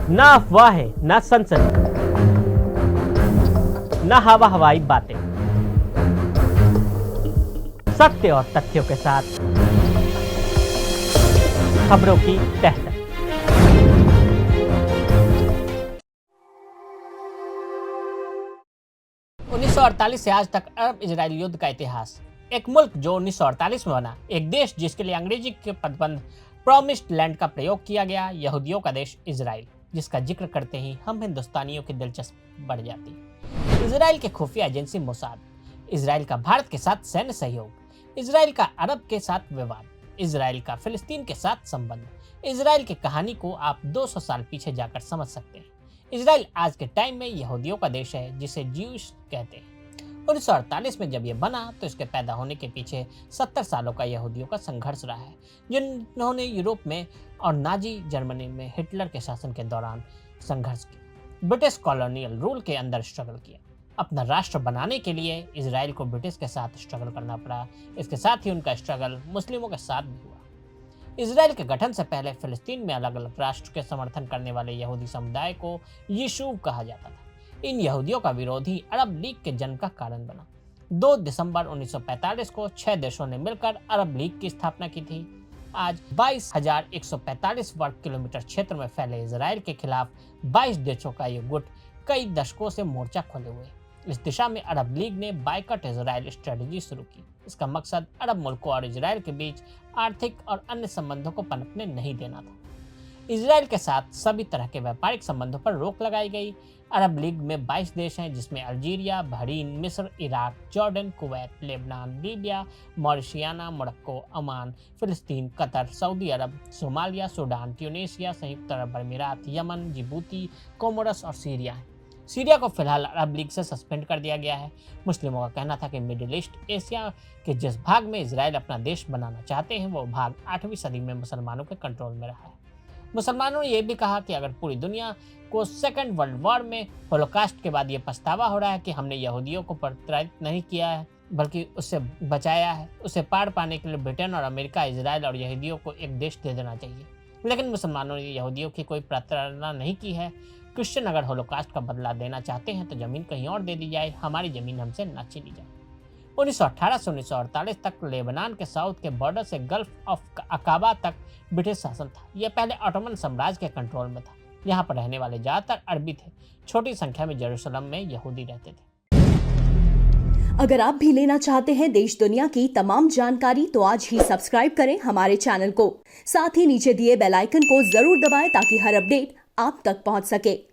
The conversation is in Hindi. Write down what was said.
ना अफवाहें, ना सनसनी, ना हवा हवाई बातें, सत्य और तथ्यों के साथ खबरों की तह तक। उन्नीस से आज तक अरब इजरायल युद्ध का इतिहास। एक मुल्क जो 1948 में बना, एक देश जिसके लिए अंग्रेजी के पदबंध प्रॉमिस्ड लैंड का प्रयोग किया गया, यहूदियों का देश इजराइल, जिसका जिक्र करते ही हम हिंदुस्तानियों की दिलचस्पी बढ़ जाती है। इजराइल के खुफिया एजेंसी मोसाद, इजराइल का भारत के साथ सैन्य सहयोग, इजराइल का अरब के साथ विवाद, इजराइल का फिलिस्तीन के साथ संबंध। इजराइल की कहानी को आप 200 साल पीछे जाकर समझ सकते हैं। इजराइल आज के टाइम में यहूदियों का देश है, जिसे ज्यूश कहते हैं। 1948 में जब यह बना तो इसके पैदा होने के पीछे 70 सालों का यहूदियों का संघर्ष रहा है, जिन्होंने यूरोप में और नाजी जर्मनी में हिटलर के शासन के दौरान संघर्ष किया, ब्रिटिश कॉलोनियल रूल के अंदर स्ट्रगल किया। अपना राष्ट्र बनाने के लिए इजराइल को ब्रिटिश के साथ स्ट्रगल करना पड़ा। इसके साथ ही उनका स्ट्रगल मुस्लिमों के साथ भी हुआ। इजराइल के गठन से पहले फिलिस्तीन में अलग अलग राष्ट्र के समर्थन करने वाले यहूदी समुदाय को यीशुव कहा जाता था। इन यहूदियों का विरोध ही अरब लीग के जन्म का कारण बना। 2 दिसंबर 1945 को 6 देशों ने मिलकर अरब लीग की स्थापना की थी। आज 22,145 वर्ग किलोमीटर क्षेत्र में फैले इजराइल के खिलाफ 22 देशों का ये गुट कई दशकों से मोर्चा खोले हुए। इस दिशा में अरब लीग ने बायकॉट इजराइल स्ट्रेटजी शुरू की। इसका मकसद अरब मुल्कों और इजराइल के बीच आर्थिक और अन्य संबंधों को पनपने नहीं देना था। इजराइल के साथ सभी तरह के व्यापारिक संबंधों पर रोक लगाई गई। अरब लीग में 22 देश हैं, जिसमें अल्जीरिया, बहरीन, मिस्र, Iraq, Jordan, Kuwait, Lebanon, Libya, Mauritania, Morocco, Oman, फिलिस्तीन, Qatar, Saudi Arab, Somalia, Sudan, Tunisia, संयुक्त Arab Emirates, Yemen, Djibouti, Comoros और सीरिया है। सीरिया को फिलहाल अरब लीग से सस्पेंड कर दिया गया है। मुस्लिमों का कहना था कि मिडिल ईस्ट एशिया के जिस भाग में इजराइल अपना देश बनाना चाहते हैं, वो भाग 8वीं सदी में मुसलमानों के कंट्रोल में रहा है। मुसलमानों ने यह भी कहा कि अगर पूरी दुनिया को सेकेंड वर्ल्ड वॉर में होलोकास्ट के बाद ये पछतावा हो रहा है कि हमने यहूदियों को प्रताड़ित नहीं किया है बल्कि उससे बचाया है, उसे पार पाने के लिए ब्रिटेन और अमेरिका इजराइल और यहूदियों को एक देश दे देना चाहिए। लेकिन मुसलमानों ने यहूदियों की कोई प्रताड़ना नहीं की है। क्रिश्चियन अगर होलोकास्ट का बदला देना चाहते हैं तो जमीन कहीं और दे दी जाए, हमारी जमीन हमसे न छीनी जाए। 1918 से 1948 तक लेबनान के साउथ के बॉर्डर से गल्फ ऑफ अकाबा तक ब्रिटिश शासन था। यह पहले ऑटोमन साम्राज्य के कंट्रोल में था। यहाँ पर रहने वाले ज्यादातर अरबी थे। छोटी संख्या में जेरूसलम में यहूदी रहते थे। अगर आप भी लेना चाहते हैं देश दुनिया की तमाम जानकारी तो आज ही सब्सक्राइब करें हमारे चैनल को। साथ ही नीचे दिए बेल आइकन को जरूर दबाएं ताकि हर अपडेट आप तक पहुंच सके।